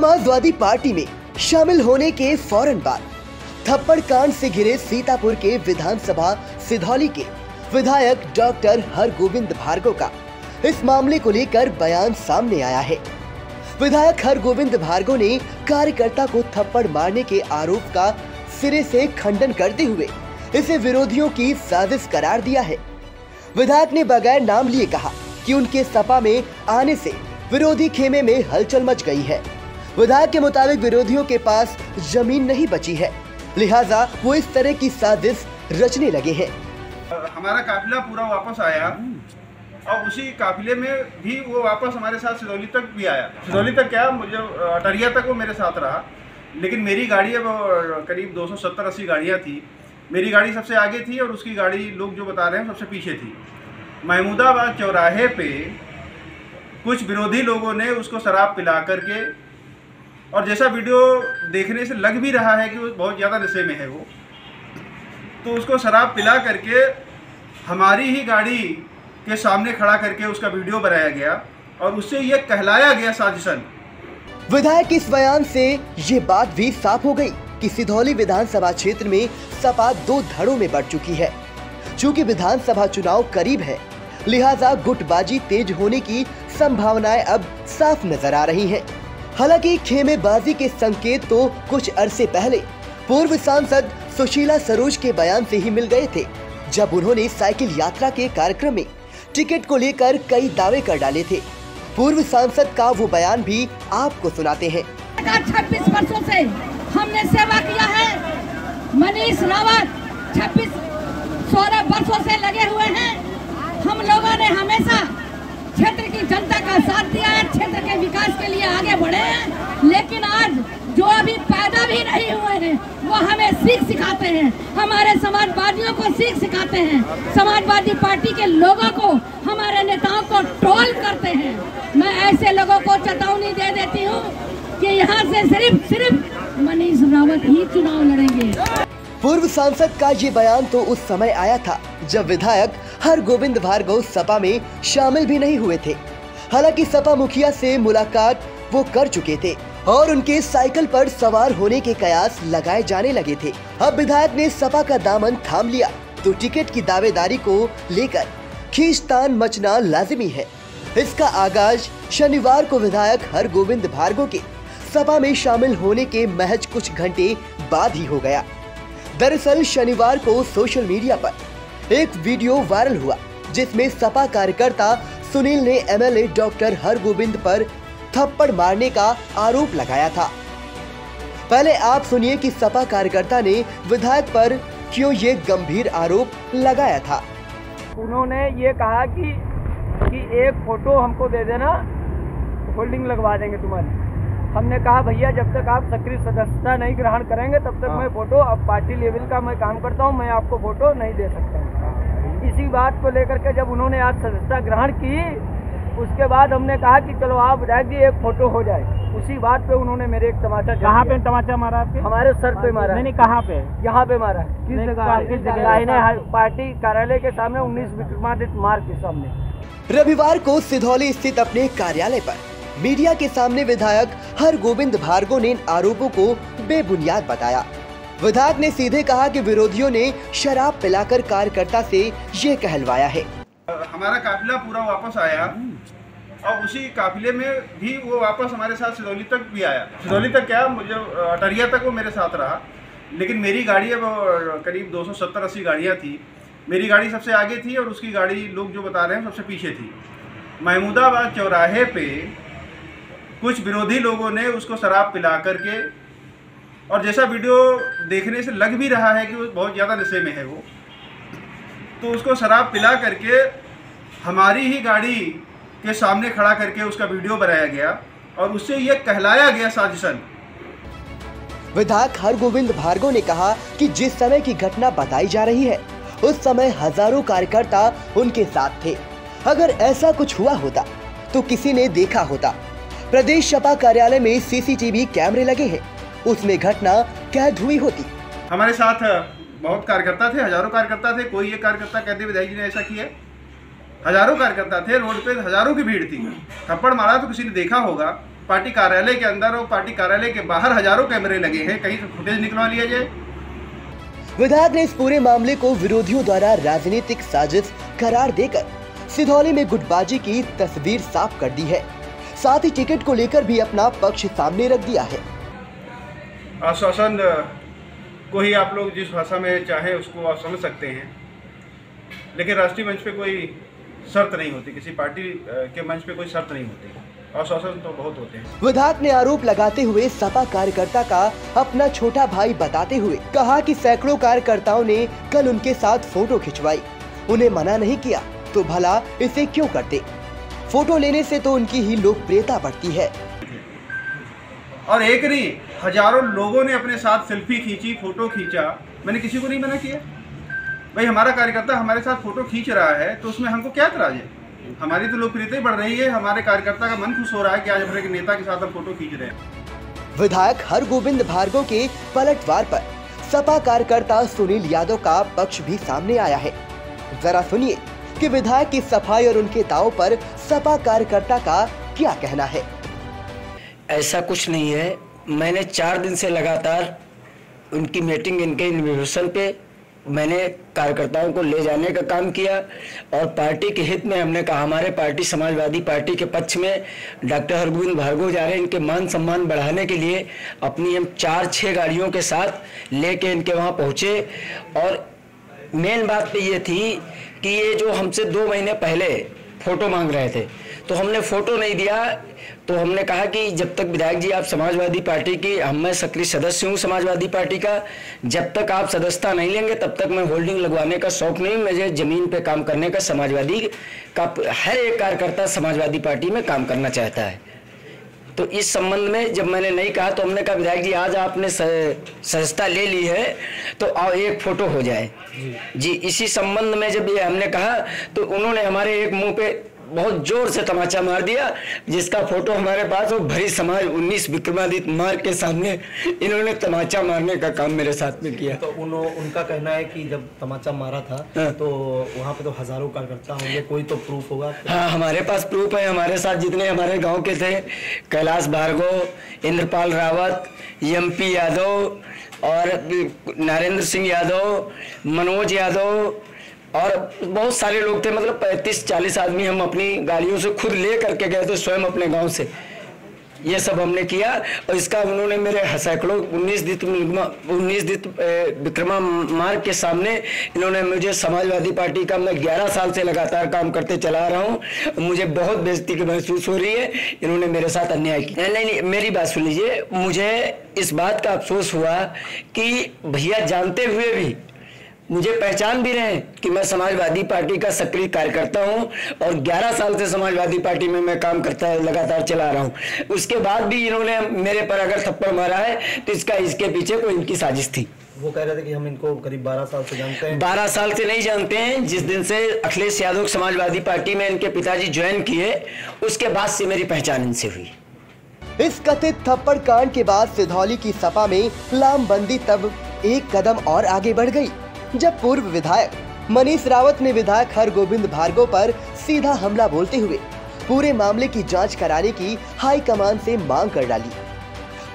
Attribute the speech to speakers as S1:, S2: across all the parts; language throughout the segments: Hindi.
S1: समाजवादी पार्टी में शामिल होने के फौरन बाद थप्पड़ कांड से घिरे सीतापुर के विधानसभा सिधौली के विधायक डॉक्टर हरगोविंद भार्गव का इस मामले को लेकर बयान सामने आया है। विधायक हरगोविंद भार्गव ने कार्यकर्ता को थप्पड़ मारने के आरोप का सिरे से खंडन करते हुए इसे विरोधियों की साजिश करार दिया है। विधायक ने बगैर नाम लिए कहा कि उनके सपा में आने से विरोधी खेमे में हलचल मच गई है। विधायक के मुताबिक विरोधियों के पास जमीन नहीं बची है, लिहाजा वो इस तरह की साजिश रचने लगे हैं।
S2: हमारा काफिला पूरा वापस आया और उसी काफिले में भी वो वापस हमारे साथ सिधौली तक भी आया। सिधौली तक क्या, मुझे अटरिया तक वो मेरे साथ रहा, लेकिन मेरी गाड़ी अब करीब 270-80 गाड़ियाँ थी। मेरी गाड़ी सबसे आगे थी और उसकी गाड़ी लोग जो बता रहे हैं सबसे पीछे थी। महमूदाबाद चौराहे पे कुछ विरोधी लोगों ने उसको शराब पिला करके, और जैसा वीडियो देखने से लग भी रहा है कि वो बहुत ज़्यादा नशे में है वो, तो उसको शराब पिला करके हमारी ही गाड़ी के सामने खड़ा करके उसका वीडियो बनाया गया और उससे ये कहलाया गया साजिशन।
S1: विधायक के इस बयान से ये बात भी साफ हो गई कि सिधौली विधानसभा क्षेत्र में सपा दो धड़ों में बढ़ चुकी है। चूंकि विधानसभा चुनाव करीब है, लिहाजा गुटबाजी तेज होने की संभावनाएं अब साफ नजर आ रही हैं। हालांकि खेमेबाजी के संकेत तो कुछ अरसे पहले पूर्व सांसद सुशीला सरोज के बयान से ही मिल गए थे, जब उन्होंने साइकिल यात्रा के कार्यक्रम में टिकट को लेकर कई दावे कर डाले थे। पूर्व सांसद का वो बयान भी आपको सुनाते हैं।
S3: 26 वर्षों से हमने सेवा किया है। मनीष रावत 16 वर्षों से लगे हुए हैं। हम लोगों ने हमेशा क्षेत्र की जनता का साथ दिया है, क्षेत्र के विकास के लिए आगे बढ़े हैं। लेकिन आज जो अभी पैदा भी नहीं हुए हैं वो हमें सीख सिखाते हैं, हमारे समाजवादियों को सीख सिखाते हैं, समाजवादी पार्टी के लोगों को, हमारे नेताओं को ट्रोल करते हैं। मैं ऐसे लोगों को चेतावनी दे देती हूँ कि यहाँ से सिर्फ मनीष रावत ही चुनाव लड़ेंगे।
S1: पूर्व सांसद का ये बयान तो उस समय आया था जब विधायक हरगोविंद भार्गव सपा में शामिल भी नहीं हुए थे। हालांकि सपा मुखिया से मुलाकात वो कर चुके थे और उनके साइकिल पर सवार होने के कयास लगाए जाने लगे थे। अब विधायक ने सपा का दामन थाम लिया तो टिकट की दावेदारी को लेकर खींचतान मचना लाजिमी है। इसका आगाज शनिवार को विधायक हरगोविंद भार्गव के सपा में शामिल होने के महज कुछ घंटे बाद ही हो गया। दरअसल शनिवार को सोशल मीडिया पर एक वीडियो वायरल हुआ जिसमें सपा कार्यकर्ता सुनील ने एमएलए डॉक्टर हरगोविंद पर थप्पड़ मारने का आरोप लगाया था। पहले आप सुनिए कि सपा कार्यकर्ता ने विधायक पर क्यों ये गंभीर आरोप लगाया था।
S4: उन्होंने ये कहा कि एक फोटो हमको दे देना, होल्डिंग लगवा देंगे तुम्हारी। हमने कहा भैया जब तक आप सक्रिय सदस्यता नहीं ग्रहण करेंगे तब तक मैं फोटो, अब पार्टी लेवल का मैं काम करता हूं, मैं आपको फोटो नहीं दे सकता हूं। इसी बात को लेकर के जब उन्होंने आज सदस्यता ग्रहण की, उसके बाद हमने कहा कि चलो आप विधायक जी एक फोटो हो जाए। उसी बात पे उन्होंने मेरे एक तमाचा,
S5: कहाँ पे तमाचा मारा आपके?
S4: हमारे सर पे मारा।
S5: नहीं, कहाँ पे?
S4: यहाँ पे मारा। किस जगह? पार्टी कार्यालय के सामने 19 विक्रमादित्य मार्ग के सामने।
S1: रविवार को सिधौली स्थित अपने कार्यालय पर मीडिया के सामने विधायक हरगोविंद भार्गव ने इन आरोपों को बेबुनियाद बताया। विधायक ने सीधे कहा कि विरोधियों ने शराब पिलाकर कार्यकर्ता से ये कहलवाया है।
S2: हमारा काफिला पूरा वापस आया और उसी काफिले में भी वो वापस हमारे साथ सिधौली तक भी आया। सिधौली तक क्या, मुझे अटरिया तक वो मेरे साथ रहा, लेकिन मेरी गाड़ी अब करीब 270-80 गाड़ियाँ थी। मेरी गाड़ी सबसे आगे थी और उसकी गाड़ी लोग जो बता रहे हैं सबसे पीछे थी। महमूदाबाद चौराहे पे कुछ विरोधी लोगों ने उसको शराब पिला करके, और जैसा वीडियो देखने से लग भी रहा है कि वो बहुत ज़्यादा नशे में है वो, तो उसको शराब पिला करके हमारी ही गाड़ी के सामने खड़ा करके उसका वीडियो बनाया गया और उससे ये कहलाया गया साजिशन।
S1: विधायक हरगोविंद भार्गव ने कहा कि जिस समय की घटना बताई जा रही है उस समय हजारों कार्यकर्ता उनके साथ थे। अगर ऐसा कुछ हुआ होता तो किसी ने देखा होता। प्रदेश सपा कार्यालय में सीसीटीवी कैमरे लगे हैं, उसमें घटना कैद हुई होती।
S2: हमारे साथ बहुत कार्यकर्ता थे, हजारों कार्यकर्ता थे। कोई एक कार्यकर्ता कहते विधायक जी ने ऐसा किया, हजारों कार्यकर्ता थे, रोड पे हजारों की भीड़ थी। थप्पड़ मारा तो किसी ने देखा होगा, पार्टी कार्यालय के अंदर और पार्टी कार्यालय के बाहर हजारों कैमरे लगे हैं, कहीं से फुटेज निकलवा लिया जाए।
S1: विधायक ने इस पूरे मामले को विरोधियों द्वारा राजनीतिक साजिश करार देकर सिधौली में गुटबाजी की तस्वीर साफ कर दी है। साथ ही टिकट को लेकर भी अपना पक्ष सामने रख दिया है।
S2: आश्वासन को ही आप लोग जिस भाषा में चाहे उसको आप समझ सकते हैं, लेकिन राष्ट्रीय मंच पे कोई शर्त नहीं होती, किसी पार्टी के मंच पे कोई शर्त नहीं होती, आश्वासन तो बहुत होते हैं।
S1: विधायक ने आरोप लगाते हुए सपा कार्यकर्ता का अपना छोटा भाई बताते हुए कहा कि सैकड़ों कार्यकर्ताओं ने कल उनके साथ फोटो खिंचवाई, उन्हें मना नहीं किया तो भला इसे क्यों करते। फोटो लेने से तो उनकी ही लोकप्रियता बढ़ती है।
S2: और एक नहीं, हजारों लोगों ने अपने साथ सेल्फी खींची, फोटो खींचा, मैंने किसी को नहीं मना किया। भाई हमारा कार्यकर्ता हमारे साथ फोटो खींच रहा है तो उसमें हमको क्या एतराज है। हमारी तो लोकप्रियता बढ़ रही है, हमारे कार्यकर्ता का मन खुश हो रहा है कि आज हमारे नेता के साथ हम फोटो खींच रहे हैं।
S1: विधायक हरगोविंद भार्गव के पलटवार पर सपा कार्यकर्ता सुनील यादव का पक्ष भी सामने आया है। जरा सुनिए कि विधायक की सफाई और उनके दावों पर सपा कार्यकर्ता का क्या कहना है।
S5: ऐसा कुछ नहीं है, मैंने 4 दिन से लगातार उनकी मीटिंग, इनके इन्विटेशन पे मैंने कार्यकर्ताओं को ले जाने का काम किया और पार्टी के हित में हमने कहा, हमारे पार्टी समाजवादी पार्टी के पक्ष में डॉक्टर हरगोविंद भार्गव जा रहे हैं, इनके मान सम्मान बढ़ाने के लिए अपनी हम 4-6 गाड़ियों के साथ लेके इनके वहाँ पहुँचे। और मेन बात तो ये थी कि ये जो हमसे 2 महीने पहले फ़ोटो मांग रहे थे तो हमने फ़ोटो नहीं दिया, तो हमने कहा कि जब तक विधायक जी आप समाजवादी पार्टी की, मैं सक्रिय सदस्य हूँ समाजवादी पार्टी का, जब तक आप सदस्यता नहीं लेंगे तब तक मैं होल्डिंग लगवाने का शौक नहीं, मुझे ज़मीन पे काम करने का, समाजवादी का हर एक कार्यकर्ता समाजवादी पार्टी में काम करना चाहता है। तो इस संबंध में जब मैंने नहीं कहा तो हमने कहा विधायक जी आज आपने सदस्यता ले ली है तो आओ एक फ़ोटो हो जाए जी। इसी संबंध में जब ये हमने कहा तो उन्होंने हमारे एक मुंह पे बहुत जोर से तमाचा मार दिया, जिसका फोटो हमारे पास हो। भरी समाज 19 विक्रमादित्य मार्ग के सामने इन्होंने तमाचा मारने का काम मेरे साथ में किया।
S6: तो उनका कहना है कि जब तमाचा मारा था तो वहाँ पे तो हजारों कार्यकर्ता होंगे, कोई तो प्रूफ होगा।
S5: हाँ, हमारे पास प्रूफ है। हमारे साथ जितने हमारे गांव के थे, कैलाश भार्गव, इंद्रपाल रावत, MP यादव और नरेंद्र सिंह यादव, मनोज यादव और बहुत सारे लोग थे, मतलब 35-40 आदमी हम अपनी गाड़ियों से खुद ले करके गए थे स्वयं अपने गांव से। ये सब हमने किया और इसका उन्होंने मेरे सैकड़ों 19 विक्रमा मार्ग के सामने इन्होंने मुझे समाजवादी पार्टी का, मैं 11 साल से लगातार काम करते चला रहा हूँ, मुझे बहुत बेइज्जती की महसूस हो रही है। इन्होंने मेरे साथ अन्याय किया। नहीं, मेरी बात सुन लीजिए। मुझे इस बात का अफसोस हुआ कि भैया जानते हुए भी, मुझे पहचान भी रहे कि मैं समाजवादी पार्टी का सक्रिय कार्यकर्ता हूं और 11 साल से समाजवादी पार्टी में मैं काम करता लगातार चला रहा हूं। उसके बाद भी इन्होंने मेरे पर अगर थप्पड़ मारा है तो इसके पीछे कोई इनकी साजिश थी।
S6: वो कह रहे थे कि हम इनको करीब 12 साल से जानते हैं।
S5: 12 साल से नहीं जानते हैं। जिस दिन से अखिलेश यादव समाजवादी पार्टी में इनके पिताजी ज्वाइन किए उसके बाद से मेरी पहचान इनसे हुई।
S1: इस कथित थप्पड़ कांड के बाद सिधौली की सपा में लामबंदी तब एक कदम और आगे बढ़ गई, जब पूर्व विधायक मनीष रावत ने विधायक हरगोविंद भार्गव पर सीधा हमला बोलते हुए पूरे मामले की जांच कराने की हाईकमान से मांग कर डाली।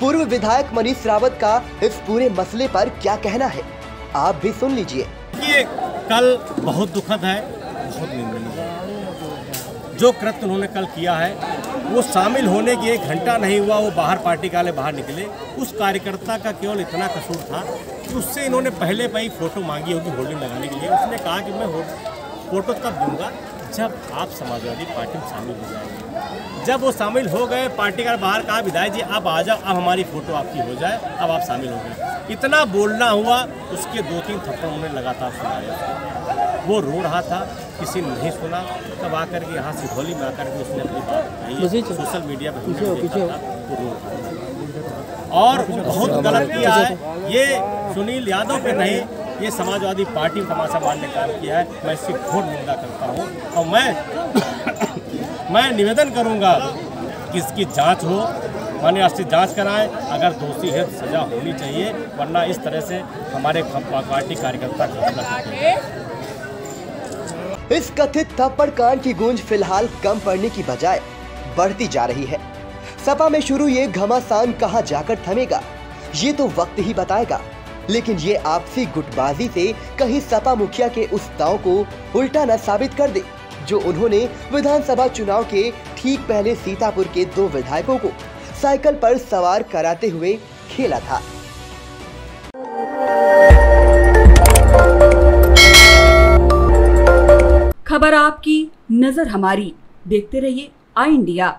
S1: पूर्व विधायक मनीष रावत का इस पूरे मसले पर क्या कहना है, आप भी सुन लीजिए।
S7: ये कल बहुत दुखद है, बहुत निंदनीय है। जो कृत्य उन्होंने कल किया है वो शामिल होने की 1 घंटा नहीं हुआ, वो बाहर पार्टी वाले बाहर निकले। उस कार्यकर्ता का केवल इतना कसूर था कि उससे इन्होंने पहले पे ही फोटो मांगी होगी होल्डिंग लगाने के लिए। उसने कहा कि मैं फोटो तब दूंगा जब आप समाजवादी पार्टी में शामिल हो जाएंगे। जब वो शामिल हो गए, पार्टी का बाहर कहा विधायक जी आप आ जाओ, अब हमारी फोटो आपकी हो जाए, अब आप शामिल हो गए। इतना बोलना हुआ, उसके 2-3 थप्पड़ उन्होंने लगातार सुनाया। वो रो रहा था, किसी ने नहीं सुना। तब आकर के यहाँ सिधौली में आकर के उसने अपनी बात कही, सोशल मीडिया पर वो रो रहा था और बहुत गलत किया है। ये सुनील यादव पे नहीं, ये समाजवादी पार्टी में तमाशा मारने का काम किया है। मैं इसकी घोर निंदा करता हूँ और मैं निवेदन करूँगा कि इसकी जांच हो, माननीय राष्ट्रीय जांच कराएं। अगर दोषी है तो सजा होनी चाहिए, वरना इस तरह से हमारे पार्टी कार्यकर्ता को।
S1: इस कथित थप्पड़ कांड की गूंज फिलहाल कम पड़ने की बजाय बढ़ती जा रही है। सपा में शुरू ये घमासान कहां जाकर थमेगा, ये तो वक्त ही बताएगा। लेकिन ये आपसी गुटबाजी से कहीं सपा मुखिया के उस दांव को उल्टा न साबित कर दे जो उन्होंने विधानसभा चुनाव के ठीक पहले सीतापुर के 2 विधायकों को साइकिल पर सवार कराते हुए खेला था।
S8: खबर आपकी, नजर हमारी। देखते रहिए आई इंडिया।